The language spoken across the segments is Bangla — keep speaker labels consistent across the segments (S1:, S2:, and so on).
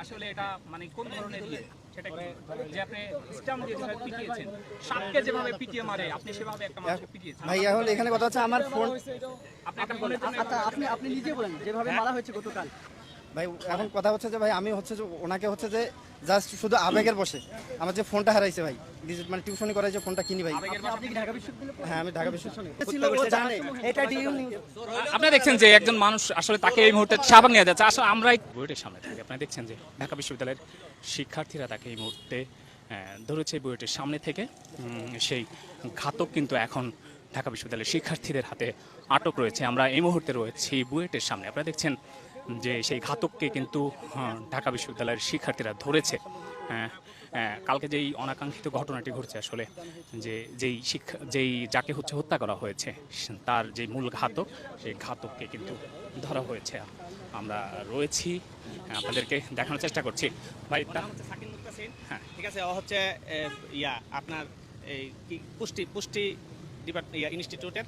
S1: আসলে এটা মানে কোন ধরনের ইয়ে সেটা কি যে আপনি স্টাম্প দিয়ে যেভাবে পিটিয়েছেন সাপকে যেভাবে পিটিয়ে মারে আপনি সেভাবে একটা মানুষকে পিটিয়েছেন
S2: ভাই এখন এখানে কথা হচ্ছে আমার ফোন
S1: আপনি একটা ফোনের জন্য
S3: আচ্ছা আপনি নিজে বলেন যেভাবে মারা হয়েছে গতকাল।
S2: ভাই এখন কথা হচ্ছে যে ভাই আমি হচ্ছে যে ওনাকে হচ্ছে যে জাস্ট শুধু আবেগের বসে আমার যে ফোনটা হারাইছে ভাই মানে টিউশনি করাই যে ফোনটা কিনি ভাই।
S3: আপনি কি ঢাকা বিশ্ববিদ্যালয়ে
S2: হ্যাঁ আমি ঢাকা বিশ্ববিদ্যালয়ে
S3: ছিল ও জানে এটা ডিউ নিউজ।
S1: আপনারা দেখছেন যে একজন মানুষ আসলে তাকে এই মুহূর্তে শাহবাগ নিয়ে যাচ্ছে আসলে আমরা বুয়েটের সামনে থাকি আপনারা দেখছেন যে ঢাকা বিশ্ববিদ্যালয়ের শিক্ষার্থীরা তাকে এই মুহূর্তে ধরেছে বুয়েটের সামনে থেকে সেই ঘাতক কিন্তু এখন ঢাকা বিশ্ববিদ্যালয়ের শিক্ষার্থীদের হাতে আটক রয়েছে। আমরা এই মুহূর্তে রয়েছি বুয়েটের সামনে আপনারা দেখছেন যে সেই ঘাতককে কিন্তু ঢাকা বিশ্ববিদ্যালয়ের শিক্ষার্থীরা ধরেছে। কালকে যেই অনাকাঙ্ক্ষিত ঘটনাটি ঘটছে আসলে যেই যাকে হত্যা করা হয়েছে তার যে মূল ঘাতক সেই ঘাতককে কিন্তু ধরা হয়েছে। আমরা রয়েছি আপনাদেরকে দেখানোর চেষ্টা করছি। ভাই তার হচ্ছে সাকিন মুত্তাসির। হ্যাঁ
S4: ঠিক আছে, ও হচ্ছে আপনার এই কি পুষ্টি ইনস্টিটিউটের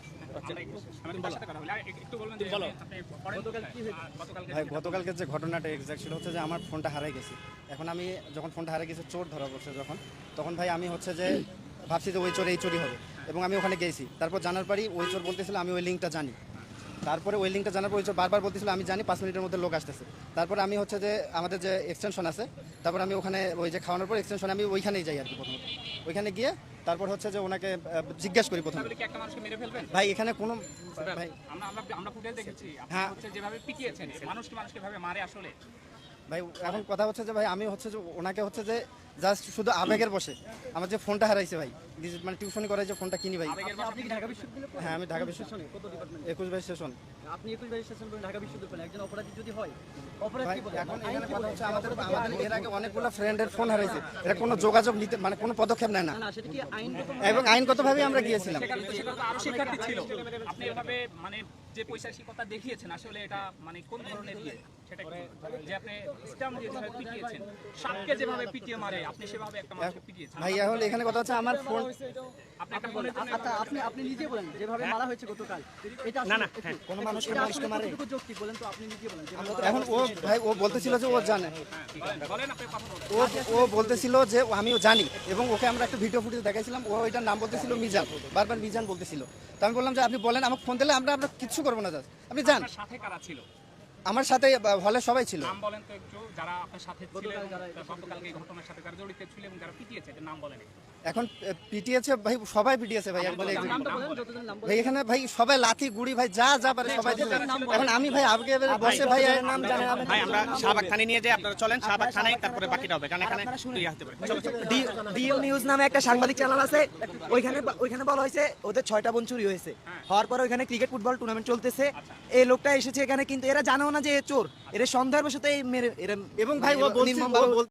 S2: ভাই গতকালকে যে ঘটনাটা এক্সাক্ট ছিল হচ্ছে যে আমার ফোনটা হারাই গেছে। এখন আমি যখন ফোনটা হারিয়ে গেছে চোর ধরা পড়ছে তখন ভাই আমি হচ্ছে যে ভাবছি যে ওই চোর এই চোরই হবে এবং আমি ওখানে গেছি। তারপর জানার পরই ওই চোর বলতেছিল আমি ওই লিঙ্কটা জানি। তারপরে ওই লিঙ্কটা জানার পর ওই চোর বারবার বলতেছিল আমি জানি 5 মিনিটের মধ্যে লোক আসতেছে। তারপরে আমি হচ্ছে যে আমাদের যে এক্সটেনশন আছে তারপর আমি ওখানে ওই যে খাওয়ানোর পর এক্সটেনশনে আমি ওইখানেই যাই আর কি প্রথমত। ওইখানে গিয়ে তারপর হচ্ছে যে ওনাকে জিজ্ঞাসা করি প্রথমে
S1: একটা মানুষকে মেরে ফেলবেন
S2: ভাই এখানে কোনো ভাই
S1: আমরা ফুটেজ দেখেছি আপনি
S2: হ্যাঁ।
S1: হচ্ছে যেভাবে পিটিয়েছেন মানুষকে ভাবে মারে আসলে
S2: ভাই এখন কথা হচ্ছে যে ভাই আমি হচ্ছে যে ওনাকে হচ্ছে যে জাস্ট শুধু আবেগের বসে আমার যে ফোনটা হারাইছে ভাই মানে টিউশনি করাই যে ফোনটা কিনি ভাই।
S3: আপনি কি ঢাকা বিশ্ববিদ্যালয়ে
S2: হ্যাঁ আমি ঢাকা বিশ্ববিদ্যালয়ে
S3: কত ডিপার্টমেন্ট
S2: 21 ভাই সেশন।
S3: আপনি 21 বাইশ সেশন করে ঢাকা বিশ্ববিদ্যালয়ে একজন অপরাধী যদি হয় অপরাধ
S2: ভাই
S3: কি বলে
S2: এখন এখানে কথা হচ্ছে আমাদের এর আগে অনেকগুলো ফ্রেন্ডের ফোন হারাইছে এটা কোনো যোগাযোগ নিতে মানে কোনো পদক্ষেপ নেয় না
S3: না সেটা কি আইনগত
S2: এবং আইনগতভাবে আমরা গিয়েছিলাম।
S1: সেটা তো আরো শিক্ষার্থী ছিল আপনি এভাবে মানে যে পৈশাচিকতা দেখিয়েছেন আসলে এটা মানে কোন ধরনের ইয়ে সেটা কি যে আপনি স্টাম্প দিয়ে যেভাবে পিটিয়েছেন সাপকে যেভাবে পিটিয়ে মারে আপনি সেভাবে একটা মানুষকে পিটিয়েছেন
S2: ভাই এখন এখানে কথা হচ্ছে আমার ফোন
S1: আপনি একটা ফোনের জন্য
S3: আচ্ছা আপনি নিজে বলেন যেভাবে মারা হয়েছে গতকাল এটা
S4: না, না,
S3: হ্যাঁ
S2: কোনো মানুষকে
S3: এটা
S2: মানুষকে
S3: আসলে
S2: মারে
S3: কতটুকু যৌক্তিক বলেন তো আপনি নিজে বলেন যেভাবে
S2: এখন ও ভাই ও বলতেছিল যে ও জানে
S1: বলেন আপনি কথা বলুন
S2: ও বলতেছিল যে আমিও জানি এবং ওকে আমরা একটা ভিডিও ফুটেজ দেখাইছিলাম ও ওইটার নাম বলতেছিল মিজান বারবার মিজান বলতেছিল। তো আমি বললাম যে আপনি বলেন আমাকে ফোন দিলে আমরা কিচ্ছু করবো না জাস্ট আপনি যান।
S1: আপনার সাথে কারা ছিল
S2: আমার সাথে হলে সবাই ছিল।
S1: নাম বলেন তো একটু যারা আপনার সাথে ছিলেন গতকালকে এই ঘটনার সাথে যারা জড়িত ছিল এবং যারা পিটিয়েছে এটার নাম বলেন
S2: এখন পিটিয়েছে ভাই সবাই পিটিয়েছে ভাই একবার
S3: নামটা বলেন যতজন নাম
S2: ভাই এখানে ভাই সবাই লাঠি গুড়ি ভাই যা পারে সবাই দিচ্ছে। এখন আমি ভাই আগে বসে ভাই নাম জানেন
S4: ভাই আমরা শাহবাগ থানায় নিয়ে যাই, আপনারা চলেন শাহবাগ থানায়, তারপরে বাকিটা হবে কারণ এখানে ইয়ে হতে পারে। চলো চলো।
S5: ডিউ নিউজ নামে একটা সাংবাদিক চ্যানেল আছে, ওইখানে বলা হয়েছে ওদের 6টা বোন চুরি হয়েছে। হওয়ার পরে ওইখানে ক্রিকেট ফুটবল টুর্নামেন্ট চলতেছে, এই লোকটা এসেছে এখানে কিন্তু এরা জানেও না যে এ চোর, এরা সন্দেহের বশত এই মেরে এরা
S2: এবং ভাই ও
S5: নির্মমভাবে
S2: বলছে